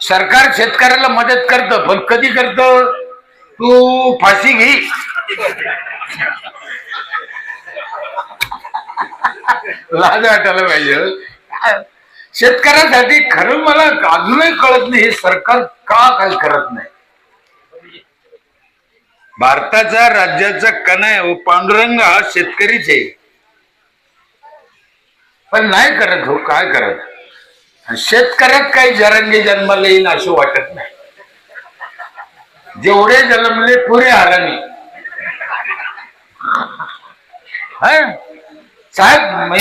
सरकार शेतकऱ्याला मदत करतं, पण कधी करतं? तू फाशी घे, लाज वाटायला पाहिजे. शेतकऱ्यासाठी खरं मला अजूनही कळत नाही हे सरकार का काय करत नाही. भारताचा राज्याचा कणा आहे, पांडुरंग हा शेतकरीच आहे, पण नाही करत. हो काय करत? शेतकऱ्यात काही जरंगे जन्माला येईल असं वाटत नाही. जेवढे जन्मले पुरे हरामी. साहेब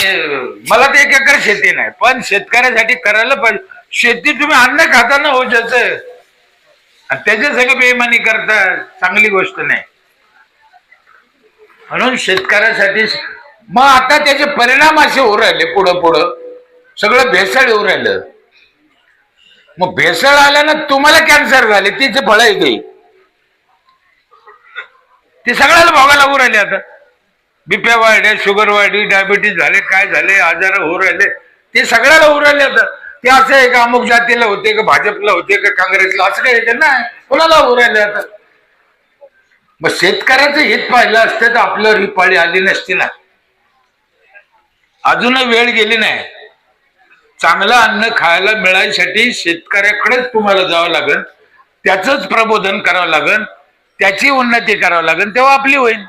मला ते 1 एकर शेती नाही, पण शेतकऱ्यासाठी करायला पाहिजे. शेती तुम्ही अन्न खाताना हो ज्याच, आणि त्याच्या सगळं बेईमानी करता, चांगली गोष्ट नाही. म्हणून शेतकऱ्यासाठी मग आता त्याचे परिणाम असे होऊ राहिले, पुढं पुढं सगळं भेसळ येऊ राहिलं. मग भेसळ आल्यानं तुम्हाला कॅन्सर झाले, तिचे फळ येते, ते सगळ्याला भोगायला लागू राहिले. आता बीपी वाढले, शुगर वाढली, डायबिटीस झाले, काय झाले, आजार होऊ राहिले, ते सगळ्याला होऊ राहिले. आता ते असं आहे का अमुक जातीला होते का भाजपला होते का काँग्रेसला, असं काही नाही, कोणाला होऊ राहिले. आता मग शेतकऱ्याचं हित पाहिलं असतं तर आपल्यावर ही पाळी आली नसती ना. अजूनही वेळ गेली नाही. चांगलं अन्न खायला मिळायसाठी शेतकऱ्याकडेच तुम्हाला जावं लागेल, त्याचंच प्रबोधन करावं लागेल, त्याची उन्नती करावं लागेल, तेव्हा आपली होईल.